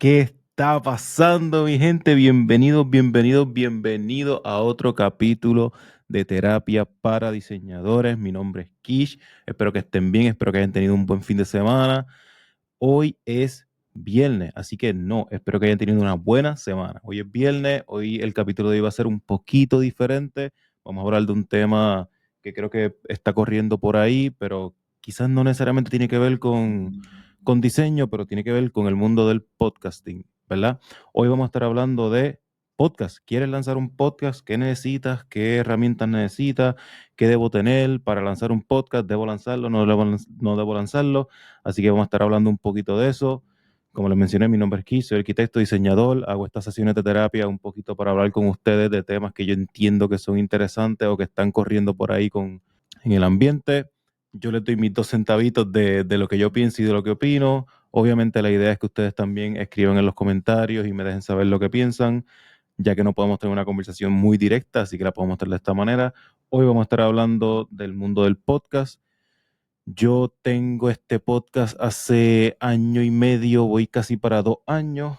¿Qué está pasando, mi gente? Bienvenidos a otro capítulo de Terapia para Diseñadores. Mi nombre es Kish. Espero que estén bien, espero que hayan tenido un buen fin de semana. Hoy es viernes, así que espero que hayan tenido una buena semana. Hoy es viernes, hoy el capítulo de hoy va a ser un poquito diferente. Vamos a hablar de un tema que creo que está corriendo por ahí, pero quizás no necesariamente tiene que ver con diseño, pero tiene que ver con el mundo del podcasting, ¿verdad? Hoy vamos a estar hablando de podcast. ¿Quieres lanzar un podcast? ¿Qué necesitas? ¿Qué herramientas necesitas? ¿Qué debo tener para lanzar un podcast? ¿Debo lanzarlo? ¿No debo lanzarlo? Así que vamos a estar hablando un poquito de eso. Como les mencioné, mi nombre es Keith, soy arquitecto, diseñador, hago estas sesiones de terapia un poquito para hablar con ustedes de temas que yo entiendo que son interesantes o que están corriendo por ahí en el ambiente. Yo les doy mis 2 centavitos de lo que yo pienso y de lo que opino. Obviamente la idea es que ustedes también escriban en los comentarios y me dejen saber lo que piensan, ya que no podemos tener una conversación muy directa, así que la podemos hacer de esta manera. Hoy vamos a estar hablando del mundo del podcast. Yo tengo este podcast hace año y medio, voy casi para 2 años,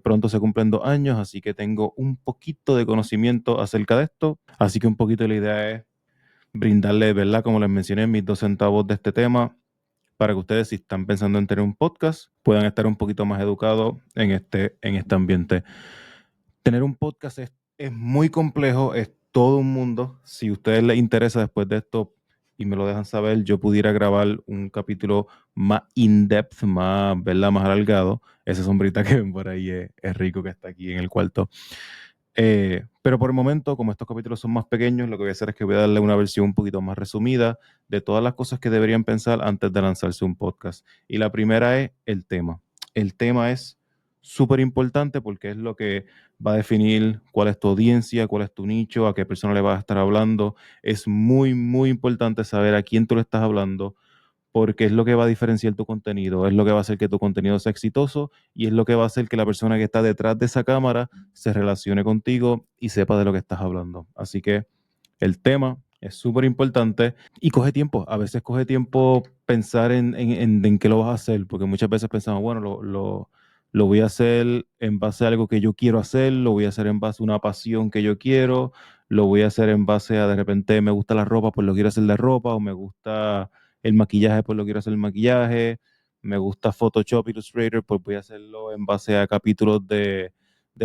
pronto se cumplen 2 años, así que tengo un poquito de conocimiento acerca de esto, así que un poquito la idea es brindarles, ¿verdad? Como les mencioné, mis 2 centavos de este tema, para que ustedes, si están pensando en tener un podcast, puedan estar un poquito más educados en este ambiente. Tener un podcast es muy complejo, es todo un mundo. Si a ustedes les interesa después de esto y me lo dejan saber, yo pudiera grabar un capítulo más in-depth, más, ¿verdad? Más alargado. Esa sombrita que ven por ahí es rico que está aquí en el cuarto. Pero por el momento, como estos capítulos son más pequeños, lo que voy a hacer es que voy a darle una versión un poquito más resumida de todas las cosas que deberían pensar antes de lanzarse un podcast. Y la primera es el tema. El tema es súper importante porque es lo que va a definir cuál es tu audiencia, cuál es tu nicho, a qué persona le vas a estar hablando. Es muy, muy importante saber a quién tú le estás hablando, porque es lo que va a diferenciar tu contenido, es lo que va a hacer que tu contenido sea exitoso y es lo que va a hacer que la persona que está detrás de esa cámara se relacione contigo y sepa de lo que estás hablando. Así que el tema es súper importante y coge tiempo. A veces coge tiempo pensar en qué lo vas a hacer, porque muchas veces pensamos, bueno, lo voy a hacer en base a algo que yo quiero hacer, lo voy a hacer en base a una pasión que yo quiero, lo voy a hacer en base a de repente me gusta la ropa, pues lo quiero hacer de ropa, o me gusta el maquillaje, pues lo quiero hacer el maquillaje, me gusta Photoshop, Illustrator, pues voy a hacerlo en base a capítulos de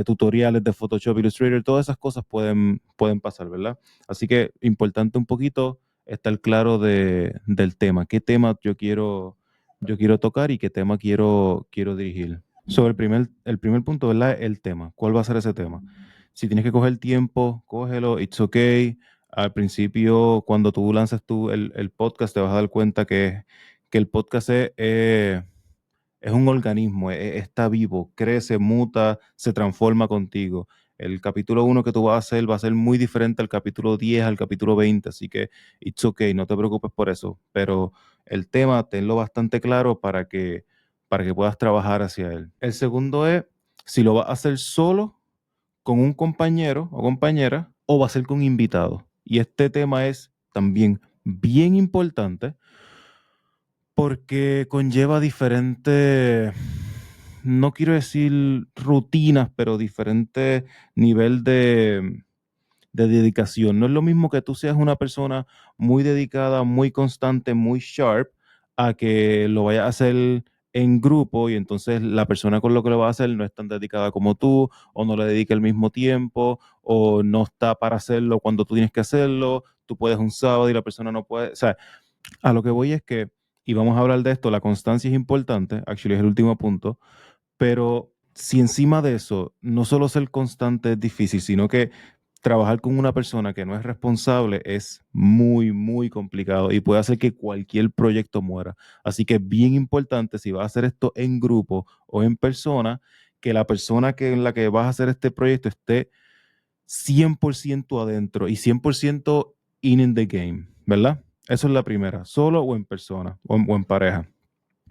tutoriales de Photoshop, Illustrator, todas esas cosas pueden pasar, ¿verdad? Así que importante un poquito estar claro del tema, qué tema yo quiero tocar y qué tema quiero dirigir. Sobre el primer punto, ¿verdad? El tema. ¿Cuál va a ser ese tema? Si tienes que coger tiempo, cógelo, it's okay. Al principio, cuando tú lanzas el podcast, te vas a dar cuenta que el podcast es un organismo, está vivo, crece, muta, se transforma contigo. El capítulo 1 que tú vas a hacer va a ser muy diferente al capítulo 10, al capítulo 20, así que it's okay, no te preocupes por eso. Pero el tema, tenlo bastante claro para que puedas trabajar hacia él. El segundo es si lo vas a hacer solo, con un compañero o compañera, o va a ser con invitado. Y este tema es también bien importante porque conlleva diferentes, no quiero decir rutinas, pero diferente nivel de dedicación. No es lo mismo que tú seas una persona muy dedicada, muy constante, muy sharp, a que lo vayas a hacer en grupo y entonces la persona con lo que lo va a hacer no es tan dedicada como tú, o no le dedica el mismo tiempo, o no está para hacerlo cuando tú tienes que hacerlo. Tú puedes un sábado y la persona no puede. O sea, a lo que voy es que, y vamos a hablar de esto, la constancia es importante, actually es el último punto, pero si encima de eso, no solo ser constante es difícil, sino que trabajar con una persona que no es responsable es muy, muy complicado y puede hacer que cualquier proyecto muera. Así que es bien importante, si vas a hacer esto en grupo o en persona, que la persona en la que vas a hacer este proyecto esté 100% adentro y 100% in the game, ¿verdad? Eso es la primera, solo o en persona o en pareja.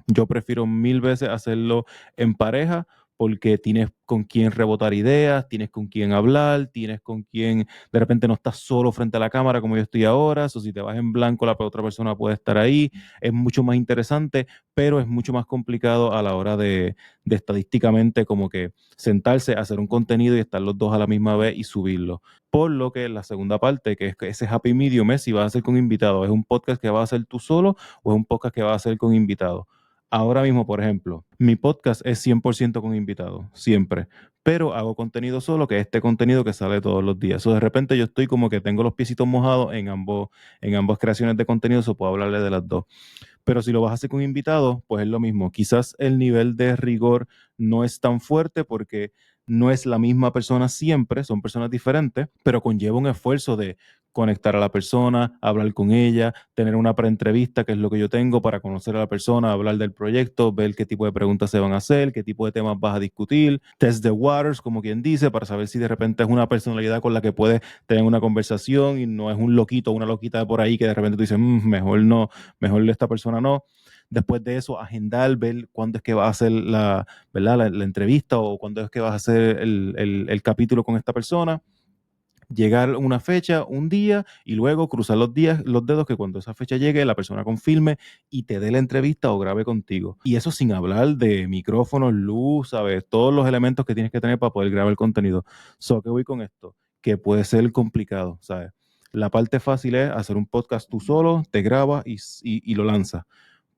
Yo prefiero mil veces hacerlo en pareja porque tienes con quién rebotar ideas, tienes con quién hablar, tienes con quién, de repente no estás solo frente a la cámara como yo estoy ahora, o si te vas en blanco, la otra persona puede estar ahí, es mucho más interesante, pero es mucho más complicado a la hora de estadísticamente como que sentarse, hacer un contenido y estar los dos a la misma vez y subirlo. Por lo que la segunda parte, que es que ese happy medium es si vas a hacer con invitados, ¿es un podcast que vas a hacer tú solo o es un podcast que vas a hacer con invitados? Ahora mismo, por ejemplo, mi podcast es 100% con invitados, siempre, pero hago contenido solo, que es este contenido que sale todos los días. O de repente yo estoy como que tengo los piecitos mojados en ambas creaciones de contenido, so puedo hablarle de las dos. Pero si lo vas a hacer con invitados, pues es lo mismo. Quizás el nivel de rigor no es tan fuerte porque no es la misma persona siempre, son personas diferentes, pero conlleva un esfuerzo de conectar a la persona, hablar con ella, tener una preentrevista, que es lo que yo tengo para conocer a la persona, hablar del proyecto, ver qué tipo de preguntas se van a hacer, qué tipo de temas vas a discutir, test the waters, como quien dice, para saber si de repente es una personalidad con la que puedes tener una conversación y no es un loquito o una loquita de por ahí que de repente tú dices, mejor no, mejor esta persona no. Después de eso, agendar, ver cuándo es que vas a hacer ¿verdad? La entrevista o cuándo es que vas a hacer el capítulo con esta persona. Llegar a una fecha, un día, y luego cruzar los días, los dedos que cuando esa fecha llegue, la persona confirme y te dé la entrevista o grabe contigo. Y eso sin hablar de micrófonos, luz, ¿sabes? Todos los elementos que tienes que tener para poder grabar el contenido. ¿Qué voy con esto? Que puede ser complicado, ¿sabes? La parte fácil es hacer un podcast tú solo, te grabas y lo lanzas.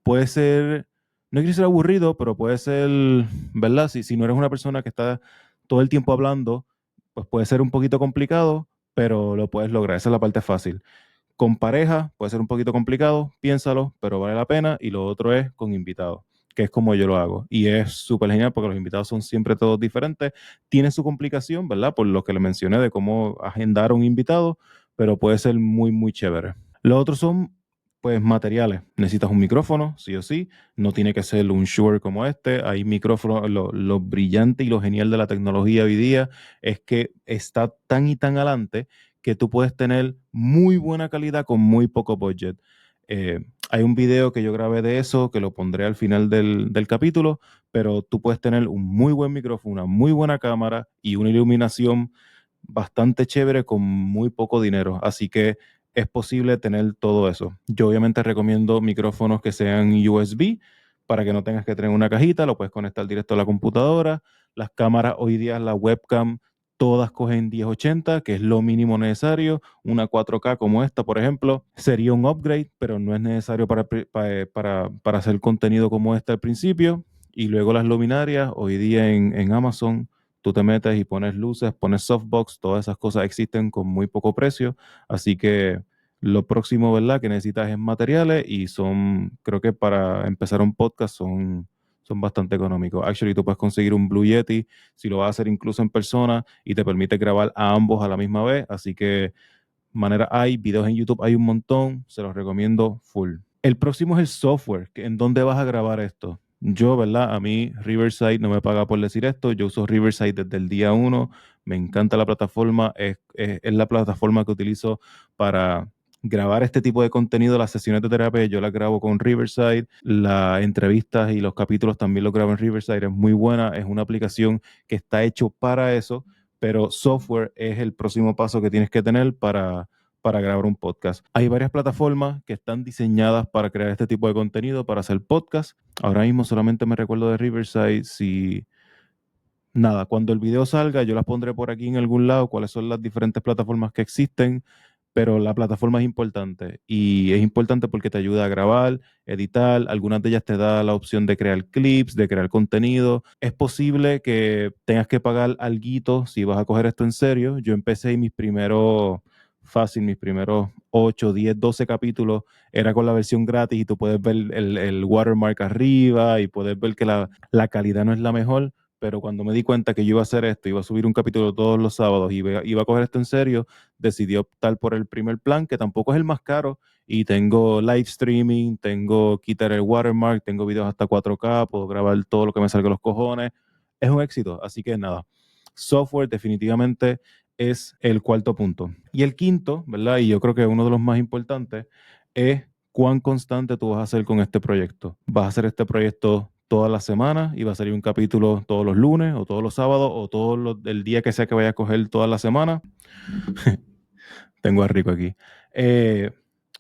Puede ser, no quiere ser aburrido, pero puede ser, ¿verdad? Si no eres una persona que está todo el tiempo hablando, pues puede ser un poquito complicado, pero lo puedes lograr. Esa es la parte fácil. Con pareja puede ser un poquito complicado, piénsalo, pero vale la pena. Y lo otro es con invitados, que es como yo lo hago. Y es súper genial porque los invitados son siempre todos diferentes. Tiene su complicación, ¿verdad? Por lo que le mencioné de cómo agendar a un invitado, pero puede ser muy, muy chévere. Los otros son, pues, materiales. Necesitas un micrófono, sí o sí. No tiene que ser un Shure como este. Hay micrófonos, lo brillante y lo genial de la tecnología hoy día es que está tan y tan adelante que tú puedes tener muy buena calidad con muy poco budget. Hay un video que yo grabé de eso, que lo pondré al final del capítulo, pero tú puedes tener un muy buen micrófono, una muy buena cámara y una iluminación bastante chévere con muy poco dinero. Así que es posible tener todo eso. Yo obviamente recomiendo micrófonos que sean USB para que no tengas que tener una cajita, lo puedes conectar directo a la computadora. Las cámaras hoy día, la webcam, todas cogen 1080, que es lo mínimo necesario. Una 4K como esta, por ejemplo, sería un upgrade, pero no es necesario para hacer contenido como este al principio. Y luego las luminarias, hoy día en Amazon tú te metes y pones luces, pones softbox, todas esas cosas existen con muy poco precio, así que lo próximo, ¿verdad?, que necesitas es materiales y son, creo que para empezar un podcast son bastante económicos. Actually, tú puedes conseguir un Blue Yeti si lo vas a hacer incluso en persona y te permite grabar a ambos a la misma vez, así que manera hay, videos en YouTube hay un montón, se los recomiendo full. El próximo es el software, en dónde vas a grabar esto. Yo, ¿verdad? A mí Riverside no me paga por decir esto. Yo uso Riverside desde el día uno. Me encanta la plataforma. Es la plataforma que utilizo para grabar este tipo de contenido. Las sesiones de terapia yo las grabo con Riverside. Las entrevistas y los capítulos también los grabo en Riverside. Es muy buena. Es una aplicación que está hecho para eso, pero software es el próximo paso que tienes que tener para grabar un podcast. Hay varias plataformas que están diseñadas para crear este tipo de contenido, para hacer podcast. Ahora mismo solamente me recuerdo de Riverside. Si nada, cuando el video salga, yo las pondré por aquí en algún lado, cuáles son las diferentes plataformas que existen, pero la plataforma es importante y es importante porque te ayuda a grabar, editar, algunas de ellas te da la opción de crear clips, de crear contenido. Es posible que tengas que pagar alguito si vas a coger esto en serio. Yo empecé y mis primeros 8, 10, 12 capítulos era con la versión gratis y tú puedes ver el watermark arriba y puedes ver que la calidad no es la mejor, pero cuando me di cuenta que yo iba a hacer esto, iba a subir un capítulo todos los sábados y iba a coger esto en serio, decidí optar por el primer plan, que tampoco es el más caro, y tengo live streaming, tengo quitar el watermark, tengo videos hasta 4K, puedo grabar todo lo que me salga de los cojones. Es un éxito, así que nada, software definitivamente es el cuarto punto. Y el quinto, ¿verdad? Y yo creo que uno de los más importantes es cuán constante tú vas a hacer con este proyecto. ¿Vas a hacer este proyecto todas las semanas y va a salir un capítulo todos los lunes o todos los sábados o el día que sea que vaya a coger toda la semana. Tengo a Rico aquí.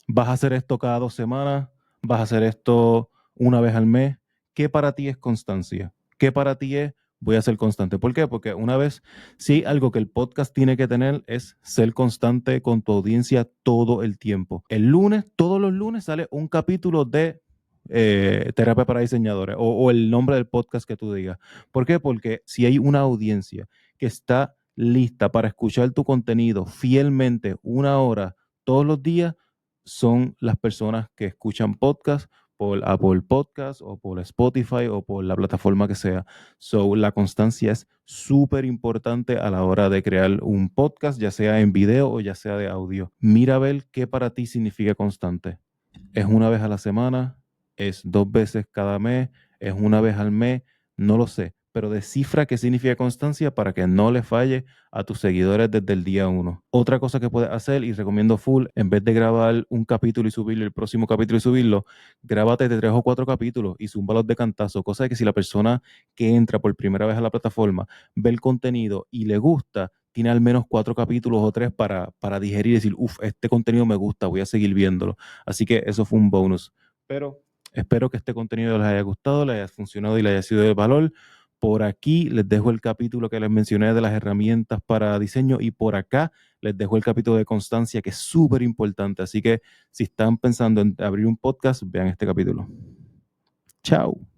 Vas a hacer esto cada 2 semanas, vas a hacer esto una vez al mes. ¿Qué para ti es constancia? ¿Qué para ti es voy a ser constante? ¿Por qué? Porque una vez, sí, algo que el podcast tiene que tener es ser constante con tu audiencia todo el tiempo. El lunes, todos los lunes sale un capítulo de terapia para diseñadores o el nombre del podcast que tú digas. ¿Por qué? Porque si hay una audiencia que está lista para escuchar tu contenido fielmente 1 hora todos los días, son las personas que escuchan podcast por Apple Podcast o por Spotify o por la plataforma que sea. So, la constancia es súper importante a la hora de crear un podcast, ya sea en video o ya sea de audio. Mira a ver qué para ti significa constante. ¿Es una vez a la semana? ¿Es 2 veces cada mes? ¿Es una vez al mes? No lo sé, pero descifra qué significa constancia para que no le falle a tus seguidores desde el día 1. Otra cosa que puedes hacer, y recomiendo full, en vez de grabar un capítulo y subirlo, el próximo capítulo y subirlo, grábate de 3 o 4 capítulos y zúmbalos de cantazo, cosa de que si la persona que entra por primera vez a la plataforma ve el contenido y le gusta, tiene al menos 4 capítulos o 3 para digerir y decir, uff, este contenido me gusta, voy a seguir viéndolo. Así que eso fue un bonus. Pero espero que este contenido les haya gustado, les haya funcionado y les haya sido de valor. Por aquí les dejo el capítulo que les mencioné de las herramientas para diseño y por acá les dejo el capítulo de constancia que es súper importante. Así que si están pensando en abrir un podcast, vean este capítulo. Chao.